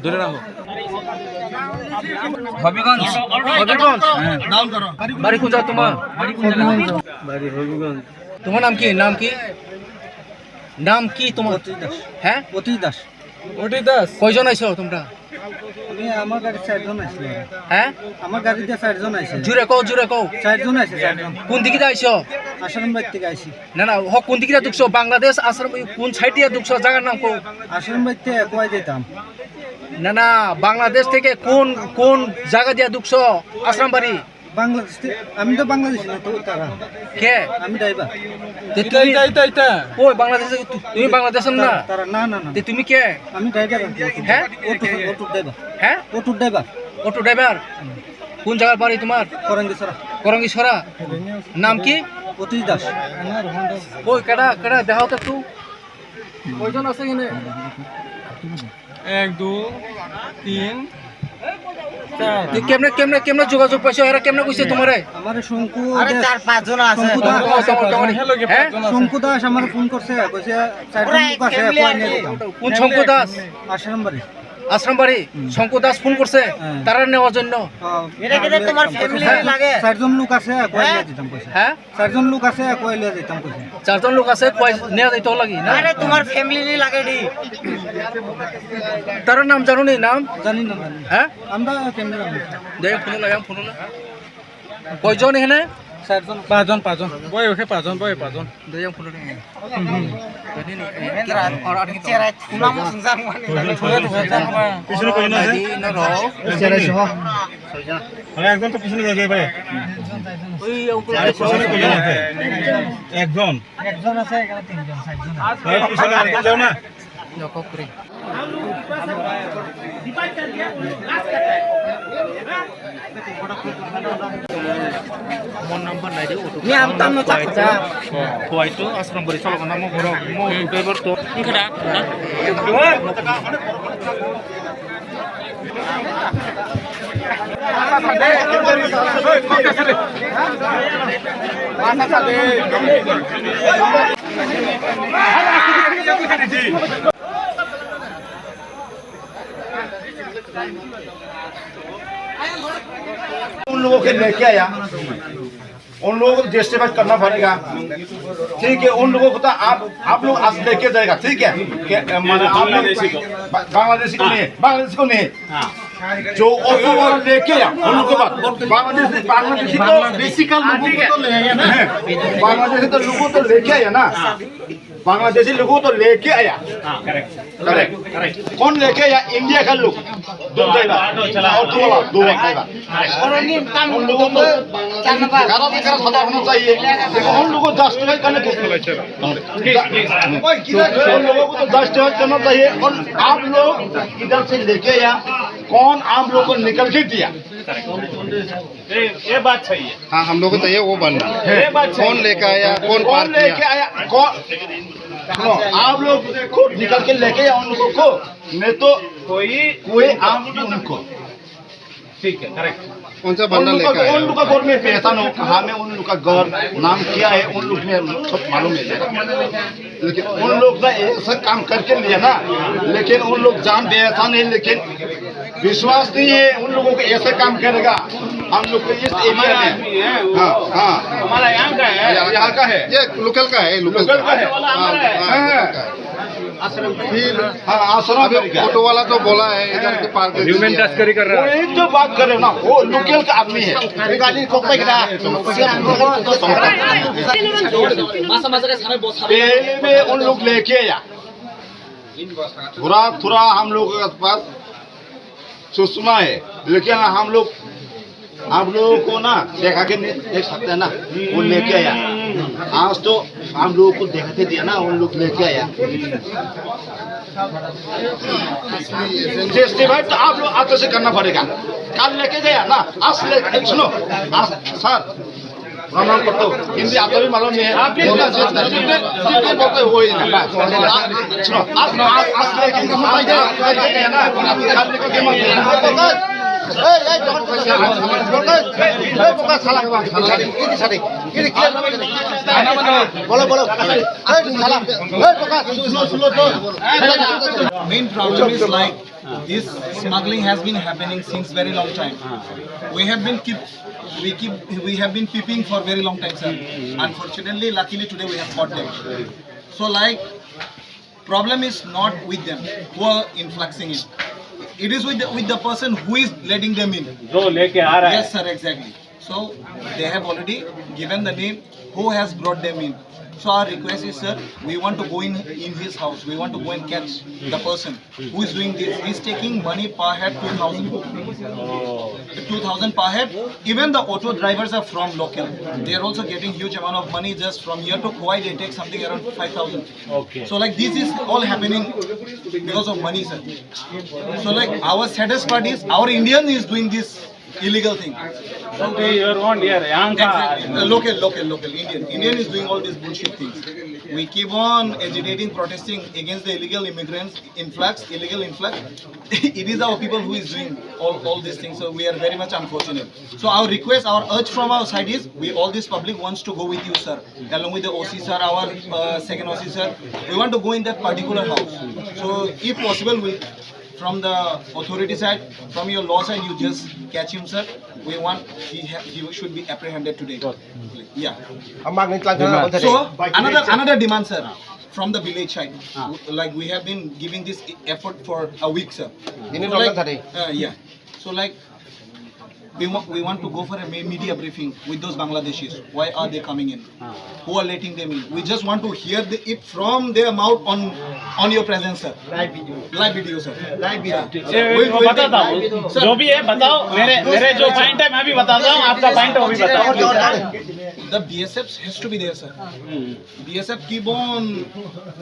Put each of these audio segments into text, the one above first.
ধরে রাখো। হবিগঞ্জ। হবিগঞ্জ। বাড়ি কোথায় তোমার? বাড়ি হবিগঞ্জ। তোমার নাম কি? নাম কি? নাম কি তোমার? হ্যাঁ, অতি দাস। ওটি দাস। কয়জন আইছো তোমরা? আমার গাড়ি 4 জন আইছে। হ্যাঁ, আমার গাড়িতে 4 জন আইছে। জুড়ে কও, জুড়ে কও। 4 জন আইছে, 4 জন। কোন দিকে আইছো? আশ্রম বাড়ি থেকে আইছি। না না, কোন দিকে ঢুকছো? বাংলাদেশ আশ্রম কোন সাইডে ঢুকছো? জায়গার নাম কও। আশ্রম বাড়ি থেকে কই যেতাম। না না, বাংলাদেশ থেকে কোন কোন জায়গা দিয়ে ঢুকছো আশ্রম বাড়ি? বাংলাদেশ আমি তো বাংলাদেশি না তো তারা। কে? আমি ড্রাইভার। কই বাংলাদেশে? তুমি বাংলাদেশের না? তারা না না না। তুমি কে? আমি ড্রাইভার। হ্যাঁ, অটো ড্রাইভার। হ্যাঁ, অটো ড্রাইভার। Auto driver. কোন জায়গার বাড়ি তোমার? করঙ্গেশ্বরা। করঙ্গীছড়া। নাম কি? অতি দাস। কই কেডা কেডা দেখাও তো একটু। কয়জন আছে এখানে? 1 2 3 তুই কেমনে কেমনে কেমনে যোগাযোগ পাইছো? এরা কেমনে কইছে তোমারে? আমার শঙ্কু। আরে 4-5 জন আছে। শঙ্কু দাস আমার ফোন করছে, কইছে 4 জন লোক আছে, কই নিয়ে যেতাম। কোন শঙ্কু দাস? আশ্রম বাড়ি। আশ্রম বাড়ি। শঙ্কু দাস ফোন করছে তারা নেওয়ার জন্য। এটা কি তোমার ফ্যামিলি লাগে? 4 জন লোক আছে, কই নিয়ে যেতাম কইছে। হ্যাঁ, 4 জন লোক আছে, কই নিয়ে যেতাম কইছে। 4 জন লোক আছে, কয় নেওয়া যাইতো লাগি না? আরে তোমার ফ্যামিলি লাগে ডি। তার নাম জানো নি? নাম জানি না জানি। হ্যাঁ, আমরা কেমনে জানি? দেখ ফোন লাগাম, ফোন না। কয়জন এখানে? 4 জন। 5 জন 5 জন বয় ওকে 5 জন বয় 5 জন দেখ ফোন না। চেরা নাম সুনজান মানে পিছনে কই না আছে না রও। আরে একজন তো পিছনে যাবে ভাই ওই পিছনে কই না আছে একজন একজন আছে, এখানে 3 জন 4 জন। ভাই পিছনে আর যাও না নকো করে। ফোন নাম্বার নাই দে অটো। নি আমতাম না চাচা। হয়তো আশ্রম বাড়ি চলো না মো ঘর মো ড্রাইভার তো কেডা उन लोगों के लेके आया, उन लोगों को जस्टिफाई करना पड़ेगा, ठीक है। उन लोगों को तो आप लोग आज लेके जाएगा, ठीक है। मतलब आप लोग बांग्लादेशी को नहीं, बांग्लादेशी को नहीं, जो ऑटो वाला लेके आया उन लोगों को बात बांग्लादेशी तो बेसिकल लोगों को तो ले आया ना, बांग्लादेशी तो लोगों तो लेके आया ना, बांग्लादेशी लोगों तो लेके आया। करेक्ट कौन लेके आया? इंडिया का लोग, दो ड्राइवर ऑटो वाला, दो ड्राइवर। उन लोगों को करा सजा होना चाहिए, लेकिन उन लोगों को जस्टिफाई करने को उन लोगों को तो जस्टिफाई करना चाहिए। और आप लोग इधर से लेके आया, कौन आप लोग को निकल के दिया? ये बात सही है। हाँ, हम लोग को चाहिए वो बनना। कौन लेके आया, कौन पार्क लेके आया, कौन? आप लोग खुद निकल के लेके आया उन लोगों को, नहीं तो कोई आप उनको, ठीक है। करेक्ट। कौन सा बंदा लेके आया? उन लोग का घर में पहचान हो, कहाँ में उन लोग का घर, नाम क्या है, उन लोग में सब मालूम है। लेकिन उन लोग ने ऐसा काम करके लिया ना, लेकिन उन लोग जान दे ऐसा नहीं, लेकिन विश्वास नहीं है उन लोगों को ऐसा काम करेगा। हम लोग को इस एरिया में, हाँ हाँ, हमारा यहाँ का है, यहाँ का है, ये लोकल का है, लोकल का है। फिर हाँ, आश्रम अभी ऑटो वाला तो बोला है इधर के पार्क ह्यूमन तस्करी कर रहा है। वही तो बात कर रहे हो ना, वो लोकल का आदमी है। पहले में उन लोग लेके आया, थोड़ा थोड़ा हम लोग के पास सुषमा है, लेकिन हम लोग आप लोगों को ना देखा के नहीं देख सकते हैं ना, वो लेके आया। आज तो हम लोगों को देखते दिया ना, उन लोग लेके आया। जस्टिफाई तो आप लोग आज से करना पड़ेगा। कल लेके गया ना, आज सुनो, आज सर प्रणाम करता हूँ, हिंदी आता भी मालूम नहीं है, जितने बोलते हो ही नहीं। सुनो, आज लेके गया ना, कल लेके Main problem is like this smuggling has been happening since very long time. We have been peeping for very long time, sir. Unfortunately, luckily today we have caught them. So like problem is not with them who are influxing it. It is with the person who is letting them in. Yes, sir, exactly. So they have already given the name who has brought them in. So our request is, sir, we want to go in his house. We want to go and catch the person who is doing this. He's taking money per head, 2,000. 2,000 per head. Even the auto drivers are from local. They are also getting huge amount of money just from here to Kuwait. They take something around 5,000. Okay. So like this is all happening because of money, sir. So like our saddest part is our Indian is doing this illegal thing. Your own here, Exactly. Local Indian is doing all these bullshit things. We keep on agitating, protesting against the illegal immigrants, illegal influx. It is our people who is doing all these things. So we are very much unfortunate. So our request, our urge from our side is, all this public wants to go with you, sir, along with the OC sir, our second OC sir. We want to go in that particular house. So if possible, from the authority side, from your law side, you just catch him, sir. We want he should be apprehended today. Yeah. So another demand, sir, from the village side. Like we have been giving this effort for a week, sir. Yeah. So like we want to go for a media briefing with those Bangladeshis. Why are they coming in? Who are letting them in? We just want to hear it from their mouth on your presence, sir. Live video, sir. Live video. मैं बताता हूँ जो भी है बताओ मेरे जो point है मैं भी बताता हूँ आपका पॉइंट है वो भी बताओ. The BSF has to be there, sir. BSF keep on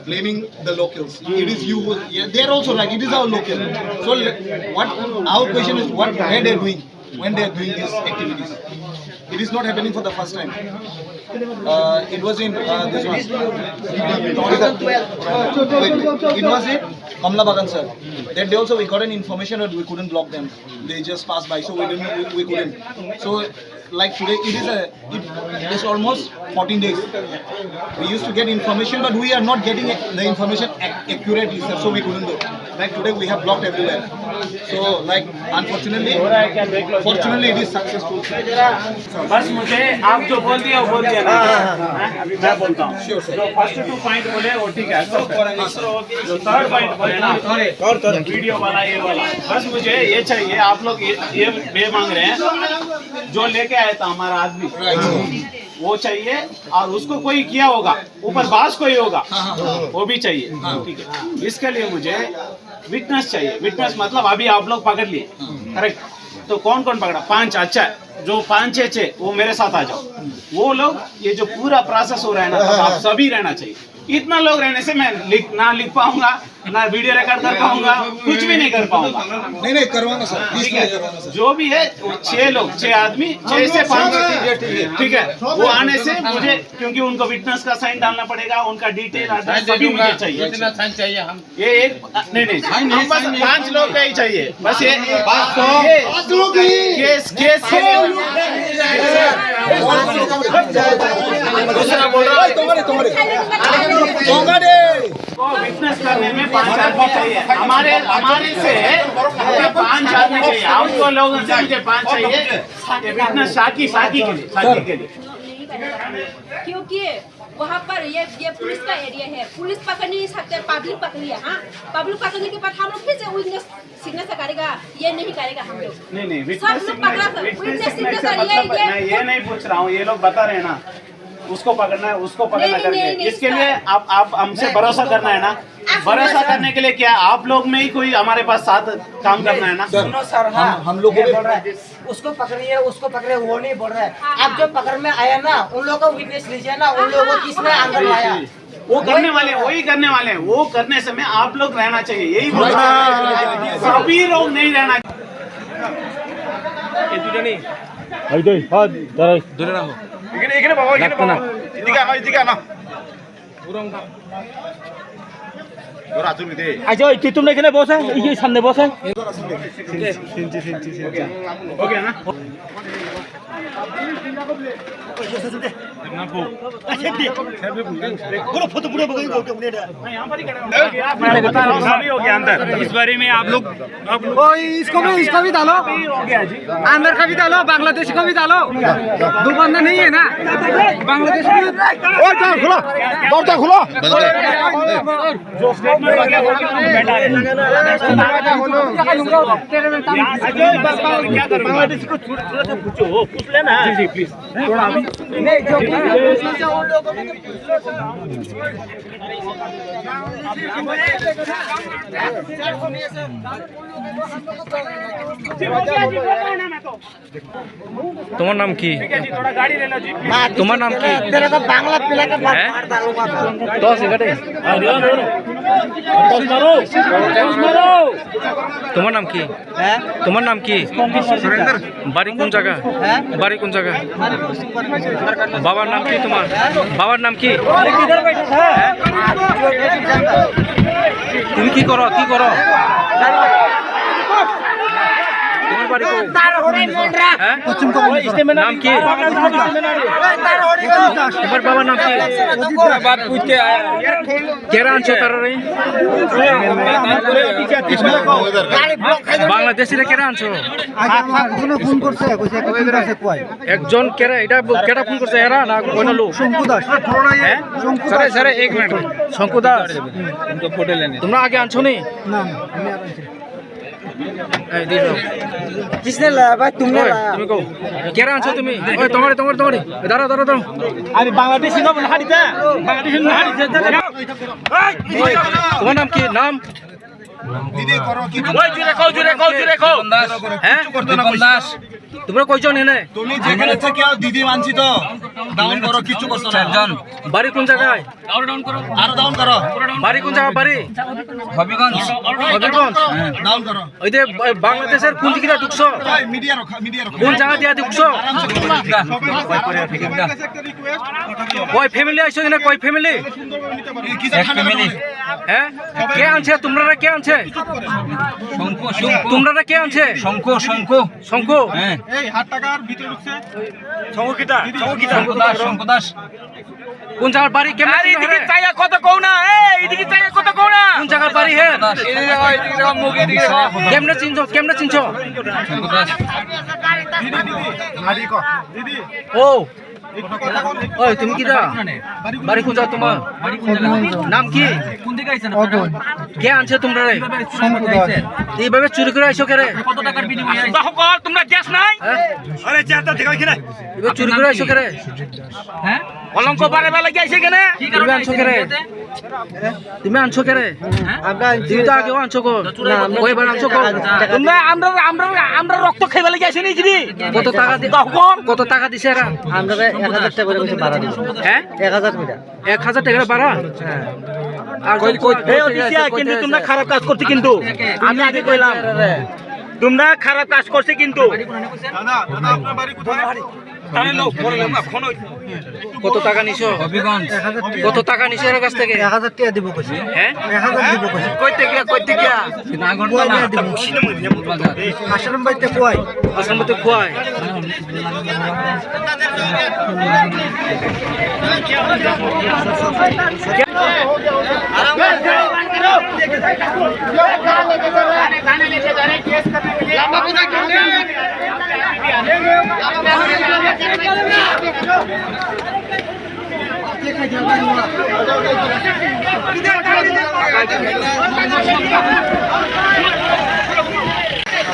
blaming the locals. It is you. They are also right. It is our local. So what our question is, what are they doing when they are doing these activities? It is not happening for the first time. It was in this one. It was in Kamla Bagan, sir. That day also we got an information but we couldn't block them. They just passed by, so we couldn't. So like today, it is almost 14 days. We used to get information, but we are not getting the information accurately, sir. So we couldn't do. Like today, we have blocked everywhere. So like unfortunately, fortunately, it is successful. बस मुझे आप जो बोल दिया वो बोल दिया ना. अभी मैं बोलता हूँ जो फर्स्ट 2 पॉइंट बोले वो ठीक है. जो थर्ड पॉइंट बोले ना वीडियो वाला ये वाला, बस मुझे ये चाहिए. आप लोग ये मांग रहे हैं जो लेके आया था हमारा आदमी वो चाहिए और उसको कोई किया होगा ऊपर बास कोई होगा वो भी चाहिए. ठीक है. इसके लिए मुझे विटनेस चाहिए. विटनेस मतलब अभी आप लोग पकड़ लिए करेक्ट. तो कौन कौन पकड़ा? 5. अच्छा जो 5-6 वो मेरे साथ आ जाओ. वो लोग ये जो पूरा प्रोसेस हो रहा है ना आप सभी रहना चाहिए. इतना लोग रहने से मैं ना लिख पाऊंगा ना वीडियो रिकॉर्ड कर पाऊंगा, कुछ भी नहीं कर पाऊंगा. नहीं करवाना सर. ठीक है. जो भी है 6 लोग 6 आदमी 6 से 5 ठीक है. वो आने से मुझे क्योंकि उनको विटनेस का साइन डालना पड़ेगा, उनका डिटेल एड्रेस सभी मुझे चाहिए. कितना साइन चाहिए? हम ये एक नहीं हम बस 5 लोग का ही चाहिए. बस ये केस दूसरा बोल रहा हूँ विटनेस करने में 5 आदमी चाहिए. हमारे से 5 आदमी चाहिए. आपको लोगों से मुझे 5 चाहिए विटनेस साकी के लिए. क्योंकि वहाँ पर ये पुलिस का एरिया है. पुलिस पकड़ नहीं सकते, पब्लिक पकड़ लिया. हाँ, पब्लिक पकड़ने के बाद हम लोग फिर से विटनेस सिग्नेचर करेगा ये नहीं करेगा. हम लोग नहीं सब लोग पकड़ा सिग्नेचर मैं ये नहीं पूछ रहा हूँ. ये लोग बता रहे हैं ना उसको पकड़ना है उसको पकड़ना करके. इसके लिए आप हमसे भरोसा करना है ना. भरोसा करने के लिए क्या आप लोग में ही कोई हमारे पास साथ काम करना है ना. सुनो सर, हम लोग बोल रहे हैं उसको पकड़िए वो नहीं बोल रहे हैं. आप जो पकड़ में आया ना उन लोगों को विटनेस लीजिए ना. उन लोगों को किसने अंदर लाया? वो करने वाले वही करने वाले हैं. वो करने समय आप लोग रहना चाहिए. यही बोल रहा है. सभी लोग नहीं रहना. তোরা তুমি দে আচ্ছা তুই তোমরা এখানে বসে এই যে সামনে বসে ওকে না इस बारे में आप लोग इसको भी डालो आमिर का भी डालो बांग्लादेश का भी डालो दो बंदा नहीं है ना बांग्लादेश में ওই দাও খোলো দরজা খোলো जो स्टेटमेंट वगैरह बोल के बैठा है क्या कर बांग्लादेश को थोड़ा सा पूछो पूछ लेना जी जी प्लीज थोड़ा अभी তোমার নাম কি थोड़ा गाड़ी लेना जी তোমার নাম কি तेरे को बांग्ला पिला के बाद हैं? मार डालूंगा দশ এগারে তোমার নাম কি তোমার নাম কি বাড়ি কোন জায়গা বাড়ি কোন জায়গা বাবার নাম কি তোমার বাবার নাম কি হ্যাঁ? তুমি কি করো তোমার বাড়ি কোন? হ্যাঁ? নাম কি তোমার বাবার নাম কি কেরা আনছে তারা রে বাংলাদেশিরা কেরা আনছো ফোন করছে একজন কেরা এটা কেটা ফোন করছে এরা না কোন লোক শঙ্কু দাস হ্যাঁ স্যার স্যার এক মিনিট শঙ্কু দাস তোমরা আগে আনছো নি না আমি আর আনছি এই দিছো किसने लाया भाई तुमने लाया তুমি কও কেরা আনছো তুমি ওই তোমারে দাঁড়াও अरे बांग्लादेशी ना हाड़ीते बांग्लादेशी ना हाड़ीते তোমার নাম কি নাম দিদি করো কি ওই জুরে কও হ্যাঁ তোমরা কয়জন এনে তুমি যেখানে থেকে দিদি মানছি তো ডাউন করো কিছু করছো না বাড়ি কোন জায়গায় আরো ডাউন করো বাড়ি কোন জায়গা বাড়ি হবিগঞ্জ ডাউন করো ওই যে বাংলাদেশের কোন দিকে ঢুকছো মিডিয়া রখো কোন জায়গা দিয়ে ঢুকছো কয় ফ্যামিলি আইছো এখানে কয় ফ্যামিলি হ্যাঁ কে আনছে তোমরা কে আনছে তোমরা কে আনছে শঙ্কু এই হাত টাকার ভিতরে ঢুকছে শঙ্কু দাস কোন জায়গার বাড়ি কেমন এদিকে চাইয়া কত কও না এদিকে চাইয়া কত কও না কোন জায়গার বাড়ি হে কেমনে চিনছো ও ওই তুমি কি দা বাড়ি কোন জায়গা তোমার নাম কি কে আনছে তোমরা রে এইভাবে চুরি করে আইছো কে রে সকল তোমরা গ্যাস নাই আরে চাটা দেখো এখানে এবার চুরি করে আইছো কে রে হ্যাঁ কলঙ্ক বারে বেলা গিয়েছে কেনে তুমি আনছো কে রে তুমি আনছো কে রে তুমি তো আগেও আনছো কো কয়বার আনছো কো তোমরা আমরা রক্ত খাইবে লাগি আইছি নাকি কত টাকা দিছে এরা আমরা 1000 টাকা করে ভাড়া দিছি হ্যাঁ 1000 টাকা 1000 টাকা ভাড়া আর কিন্তু তোমরা খারাপ কাজ করতে কিন্তু আমি আগে কইলাম তোমরা খারাপ কাজ করছে কিন্তু দাদা আপনার বাড়ি কোথায় কত টাকা নিছো কত টাকা নিছো এর কাছ থেকে 1000 টাকা দিব কইছি হ্যাঁ 1000 দিব কইছি কই থেকে আশ্রম বাইতে কই আশ্রম তো খুয়ায়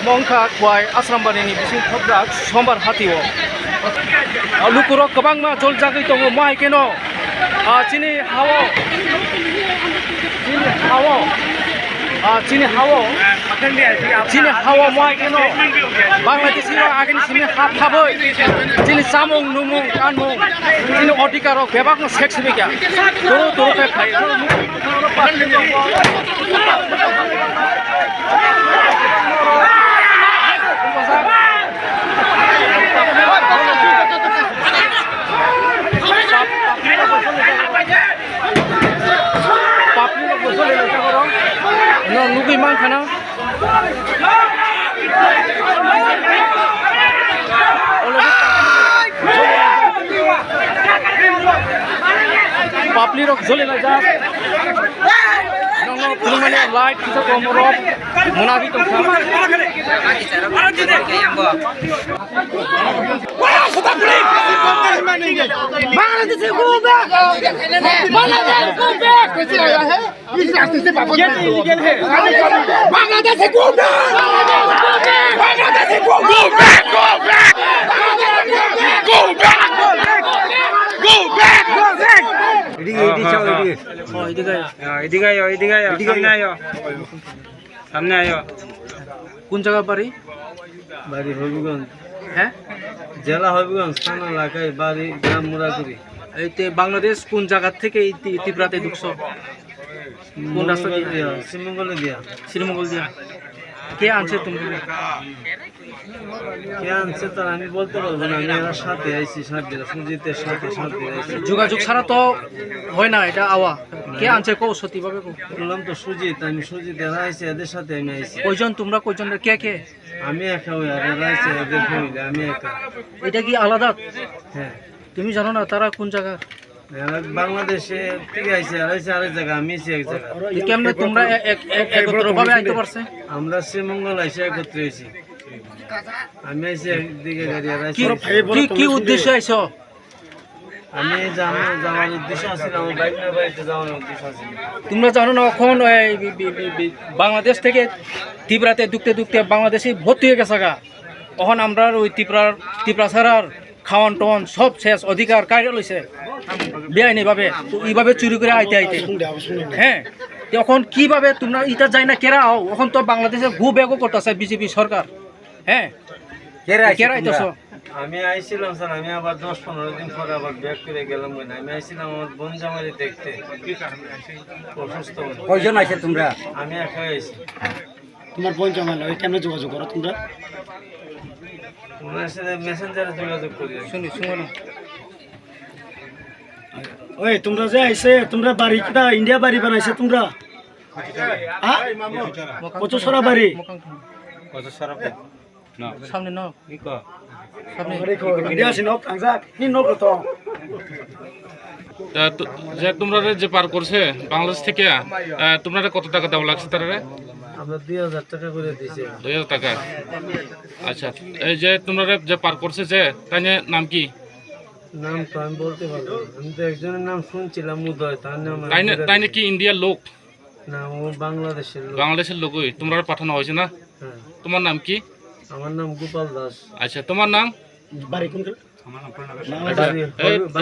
Mongka kwai asrambani ni bising thobrak sombar hatio lukuro kabang ma jol jagai tongo mai keno chini hawo chini hawo mai keno bangladesh ro agin sini hap haboi chini samung numung kanmung chini odikar rok bebak no sex bikya toro kai khai পাপড়ি বসলে এটা করো no nugi mang khana papli rok jole la ja no kurumani light kita komorok munagi tongsa Bangladesh go back Bangladesh go back कैसे आया है इस रास्ते से वापस ये इलीगल है Bangladesh go back Bangladesh go back go back go back go back go back सामने आयो কোন জায়গা বাড়ি বাড়ি হবিগঞ্জ হ্যাঁ জেলা হবিগঞ্জ থানা এলাকায় বাড়ি গ্রাম মুরাগুড়ি এইতে বাংলাদেশ কোন জায়গা থেকে এই ত্রিপুরাতে ঢুকছো কোন রাস্তা দিয়ে শ্রীমঙ্গলে দিয়া শ্রীমঙ্গল দিয়া কে আনছে তুমি কে আনছে তার আমি বলতে পারবো না আমি এর সাথে আইছি সাত দিন সুজিতের সাথে আইছি যোগাযোগ ছাড়া তো হয় না এটা আওয়া কে আনছে কও সত্যি ভাবে কও বললাম তো সুজিত আমি সুজিতের আইছি এদের সাথে আমি আইছি কয়জন তোমরা কয়জন কে কে আমি একা ওই আর এরা আইছে এদের ফ্যামিলি আমি একা এটা কি আলাদা হ্যাঁ তুমি জানো না তারা কোন জায়গা এরা বাংলাদেশে থেকে আইছে আর আইছে আরেক জায়গা আমি আইছি এক জায়গা কেমনে তোমরা একত্র ভাবে আইতে পারছে আমরা শ্রীমঙ্গল আইসে একত্রে আইছি আমি আইছি একদিকে গাড়ি আর আইছি কি উদ্দেশ্যে আইছো আমি যাওয়ার উদ্দেশ্য আছে আমার বাইক না বাড়িতে যাওয়ার উদ্দেশ্য আছে তোমরা জানো না এখন বাংলাদেশ থেকে ত্রিপুরাতে ঢুকতে বাংলাদেশে ভর্তি হয়ে গেছে গা তখন আমরা ওই ত্রিপুরা ছাড়ার খাওয়ান টাওয়ান সব শেষ অধিকার কায়রা লইছে বেআইনি ভাবে তো এইভাবে চুরি করে আইতে হ্যাঁ তখন কিভাবে তোমরা ইটা যাই না কেরা হও এখন তো বাংলাদেশে ঘু বেগও করতেছে বিজেপি সরকার হ্যাঁ কেরা আইতেছ আমি আইছিলাম স্যার আমি আবার 10-15 দিন পরে আবার ব্যাক করে গেলাম আমি আইছিলাম আমার বোন জামাই দেখতে অসুস্থ কয়জন আছে তোমরা আমি একা আইছি তোমার বোন জামাই ওই কেমনে যোগাযোগ করো তোমরা ওনার সাথে মেসেঞ্জারে যোগাযোগ করি শুনো না ওই তোমরা যে আইছে তোমরা বাড়ি কিটা ইন্ডিয়া বাড়ি বানাইছে তোমরা কত সারা বাড়ি কত সারা না সামনে নাও কি কো সামনে ইন্ডিয়া আছে নক থাকজা কি নক তো যে তোমরা যে পার করছে বাংলাদেশ থেকে তোমরা কত টাকা দেওয়া লাগছে তারা আমরা 2000 টাকা করে দিয়েছি 2000 টাকা আচ্ছা এই যে তোমরা যে পার করছে যে তাই নাম কি নাম তো আমি বলতে পারবো আমি তো একজনের নাম শুনছিলাম উদয় তার নাম তাই নাকি ইন্ডিয়ার লোক না ও বাংলাদেশের লোকই তোমরা পাঠানো হয়েছে না হ্যাঁ তোমার নাম কি আমার নাম গোপাল দাস আচ্ছা তোমার নাম বাড়ি কোন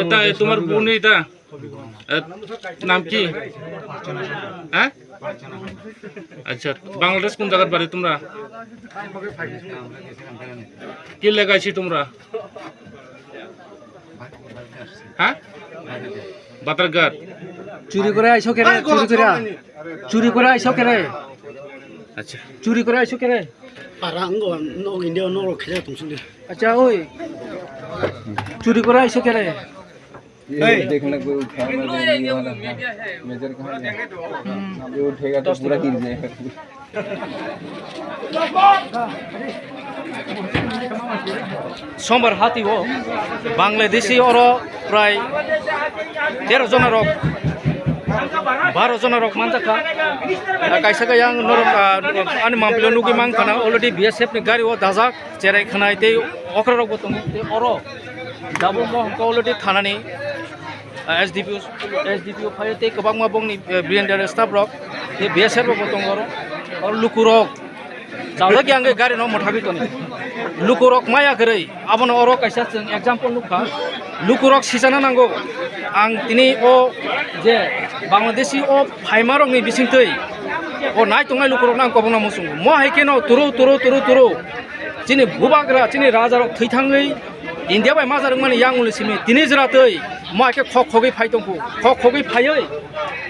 এটা তোমার বোন এটা নাম কি হ্যাঁ আচ্ছা বাংলাদেশ কোন জায়গার বাড়ি তোমরা কি লেগাইছি তোমরা হ্যাঁ বাতারঘাট চুরি করে আইছো কেরে চুরি করে আইছো কেরে আচ্ছা চুরি করে আইছো কেরে পারাঙ্গ নো ইন্ডিয়া নো খেলে তুমি শুনলি আচ্ছা ওই চুরি করে আইছো কেরে এই देखना कोई उठाना नहीं वाला मेजर कहां है ये उठेगा तो पूरा गिर जाएगा সোমবার হাতিব বাংলাদেশি ওর প্রায় 13 জনের 12 জনের মানজাখা কাইসাকা yang norok ani mampilo nugi mangkana already BSF ni gari o dajak cherai khanai tei okra rok botong te oro dabo mo ko already thanani SDPO phai te kabang ma bong ni brigadier staff rok te BSF rok botong oro or lukurok jawda ki ange gari no mothabi toni lukurok maya gerei abono oro kaisa जों example nukha lukurok sijana nango ang tini o je bangladeshi o phaima rok ni bisingtei o nai tongai lukurok nang kobong na musung mo haike no turu chini bubagra chini raja rok thaitangai india bai majar mani yang uli simi tini jratei mo haike khogei phai tongku khogei phaioi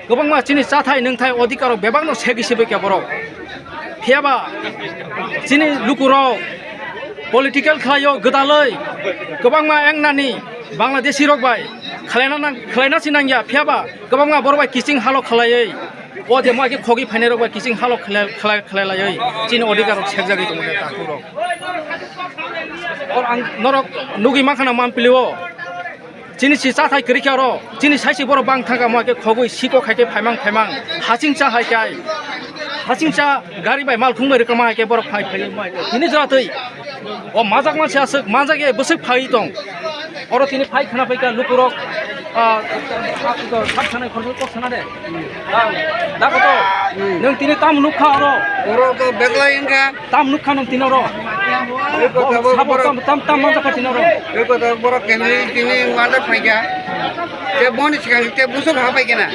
gobang ma chini chathai nongthai odhikar bebang no segi sibe ke borok phiaba chini lukurok political khlayo godaloi gobang ma engnani bangladeshi rok bai khlaina sinangya phiaba gobang ma borbai kiching halo khlaiei ओ जे मा के खोगी फाइने रक किसिं हालो खलाय लायै चिन अधिकार सेक जागै दङ दे ताकु रक और आं नरक नुगि मा खाना मान पिलिओ चिनि सि चाथाय करिखा र चिनि साइसि बर बां थांगा मा के खोगै सिको खायके फाइमां हासिं चा हायकाय हासिं चा गारि बाय माल खुंबाय रोखोमा हायके बर फाइ मा तिनि जातै ओ माजाक मानसि आसक माजाके बसै फाइ दं और तिनि फाइ खाना फैका लुकुरक थाब थानाय खरबो कसना दे दाखोथ नों तिनि ताम नुखा र बर'खौ बेगलायनखा ताम नुखा नों तिनो र ताम माजाका तिनो र बेखौ बर' केमनि तिनि मादा फाइगा ते बनि सिगां ते बुसुक हाबाय केना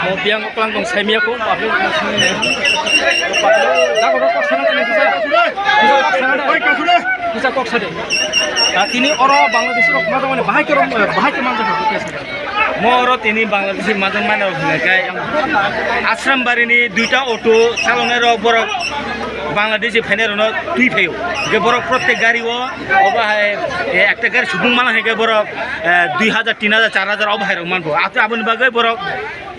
mau biang klang dong saya miako pakai sini dah kok sana kan bisa kok sana nah ini orang Bangladesh orang macam mana bahaya ke mana Moro tini Bangladesh macam mana orang Asram bari ni duita auto salonnya orang borok Bangladesh fener orang tui fayo ke borok protek gari wo oba hai ekta gari subung malah hai ke borok 2000 3000 4000 oba hai roman bo atu abun bagai borok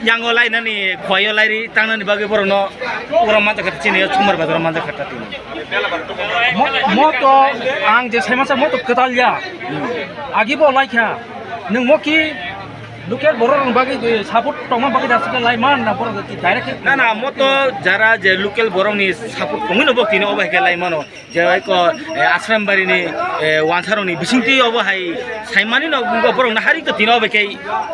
yang olai nani khoy olai ri tangan bagai borok no orang mata kata cini cumar bador mata kata tini moto ang je saya masa moto ketal ya agi bo like ya neng moki Lukian borong bagi saput tongman bagi dasar laiman na borong direct na moto jara je local borong ni saput pungin obok tini obah ke laiman o je ko asram bari ni wansaro ni bisingti obah hai saimani no borong na hari to tini obah ke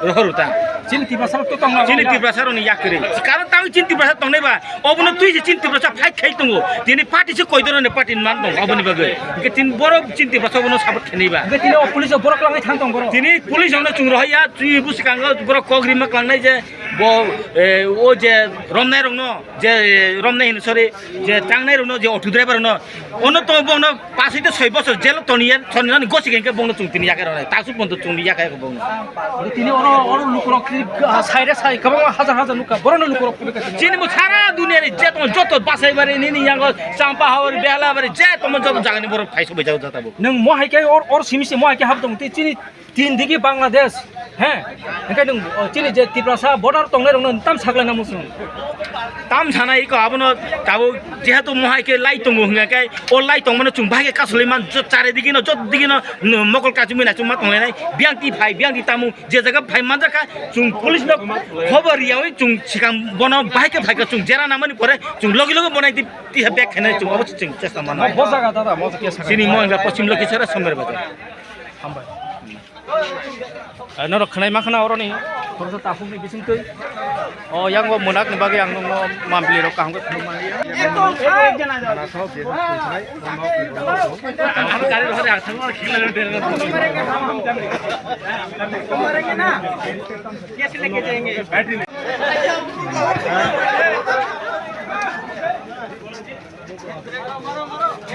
rohoruta cinti pasar to tong cini ti pasar ni yakre sekarang tahu cinti pasar tong neba obono tui je cinti pasar fight khai tungo tini party se koidoro ne party man tong oboni bagai ke tin borong cinti pasar obono saput kheniba ke tini police borok langai thang tong borong tini police ona chungrohya tui bus kanggo borok kogri mak langnai je bo o je romnai rongno je romnai hin sorry je tangnai rongno je auto driver no ono to bongno 5 থেকে 6 বছর jail Tania তনিয়ানি গসি গেকে বংনো চুংতিনি ইয়াকে রে তাসু বন্ধ চুংনি ইয়াকে বংনো তিনি or লুকরক সাইরে সাই কবং হাজার হাজার লুকা বরনো লুকরক চিনি মু সারা দুনিয়ারে যে তোমার যত বাসাই বারে নিনি ইয়াঙ্গ চাম্পা হাওর বেলা বারে যে তোমার যত জাগানি বড় ফাইসো বেজাও যাতাবো নং মহাইকে অর সিমিসি মহাইকে হাবদং চিনি তিন দিকে বাংলাদেশ হ্যাঁ এখানে চিনি যে ত্রিপুরা বর্ডার তংনে রং তাম সাগলাই নামুসুন তাম সানাই ko abono tabo jehetu mohaike lai tongo hungakai o lai tong mano chung bhage kasoliman chare digi no jot digi no mokol kachumi na chung ma tonglai nai biang ti tamu je jaga bhai manjaka chung police no khobor yawi chung sikam bono bhage bhage chung jera namani pore chung logi logi bonai ti bek khane chung obos chung chesta mana bozaga dada moza ke saga sini moinga paschim lokeshwara somer bazar hambai noro khnai ma khana oroni korso tapung ni bising tui o yang go monak ni bagi yang no mampli ro kahang ko khumani ek jana ja na sob je sai हम गाड़ी भरे आथंग और खिला दे रहे ना कैसे लेके जाएंगे battery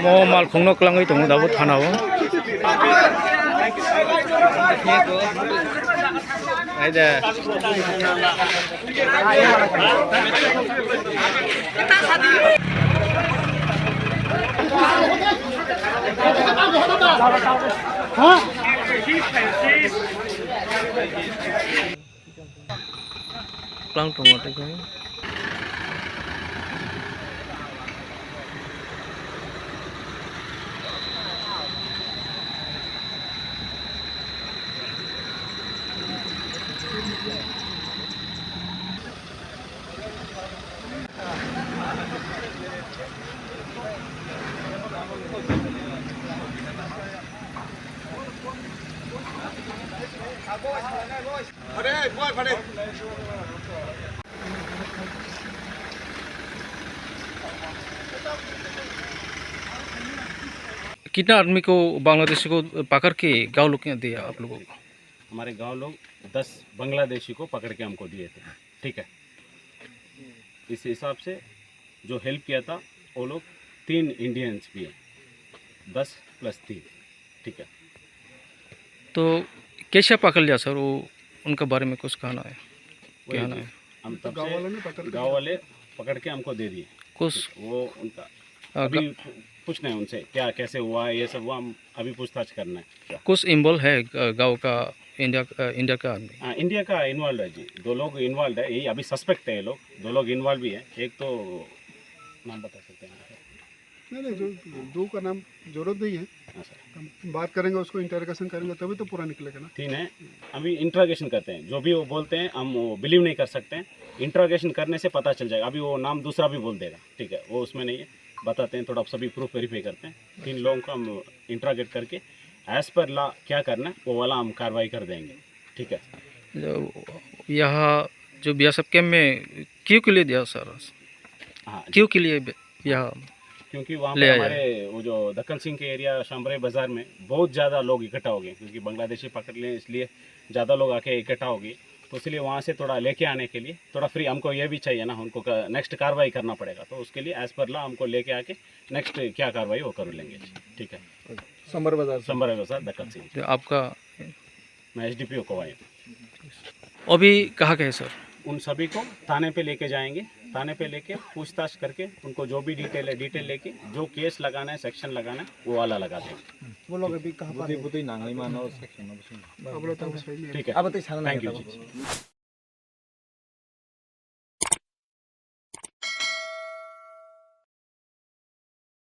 mo mal khongno klangai tong dabu thanao aida klang tong ote kai कितना आदमी को बांग्लादेशी को पकड़ के गाँव लोग ने दिया आप लोगों को? हमारे गांव लोग 10 बांग्लादेशी को पकड़ के हमको दिए थे। ठीक है, इस हिसाब से जो हेल्प किया था वो लोग 3 इंडियंस भी हैं, 10 + 3। ठीक है, तो कैसे पकड़ लिया सर? वो उनके बारे में कुछ कहना है? कहना है हम तब गाँव वाले पकड़ के हमको दे दिए। कुछ वो उनका अभी पूछना है उनसे क्या कैसे हुआ ये सब हुआ, हम अभी पूछताछ करना है। कुछ इन्वॉल्व है गांव का इंडिया का आदमी? हाँ, इंडिया का इन्वॉल्व है जी, 2 लोग इन्वॉल्व है, यही अभी सस्पेक्ट है ये लोग, 2 लोग इन्वॉल्व भी है। एक तो नाम बता सकते हैं? नहीं जो 2 का नाम जरूरत नहीं है, हाँ सर, हम बात करेंगे उसको इंटरोगेशन करेंगे तभी तो पूरा निकलेगा ना। 3 है, अभी इंट्रोगेशन करते हैं, जो भी वो बोलते हैं हम वो बिलीव नहीं कर सकते हैं, इंट्रोगेशन करने से पता चल जाएगा। अभी वो नाम दूसरा भी बोल देगा, ठीक है, वो उसमें नहीं है, बताते हैं, थोड़ा सभी प्रूफ वेरीफाई करते हैं। 3 लोगों को हम इंट्रोगेट करके एज पर लॉ क्या करना है वो वाला हम कार्रवाई कर देंगे, ठीक है। यहाँ जो BSF कैंप में क्यों के लिए दिया सर? हाँ, क्यों के लिए यहाँ? क्योंकि वहाँ पर हमारे वो जो दक्कन सिंह के एरिया शाम्बरे बाज़ार में बहुत ज़्यादा लोग इकट्ठा हो गए, क्योंकि बांग्लादेशी पकड़ लें इसलिए ज़्यादा लोग आके इकट्ठा हो गए, तो इसलिए वहाँ से थोड़ा लेके आने के लिए थोड़ा फ्री हमको ये भी चाहिए ना, उनको नेक्स्ट कार्रवाई करना पड़ेगा, तो उसके लिए एज़ पर लॉ हमको लेके आके नेक्स्ट क्या कार्रवाई वो कर लेंगे, ठीक है। संबर बाजार दक्कन सिंह। आपका? मैं SDPO को आया। अभी कहाँ गए सर? उन सभी को थाने पे लेके जाएंगे, थाने पे लेके पूछताछ करके उनको जो भी डिटेल है डिटेल लेके जो केस लगाना है सेक्शन लगाना है वो वाला लगा देंगे। वो लोग अभी कहाँ पर? बुद्धि नांगली मानो सेक्शन ठीक है, थैंक यू जी।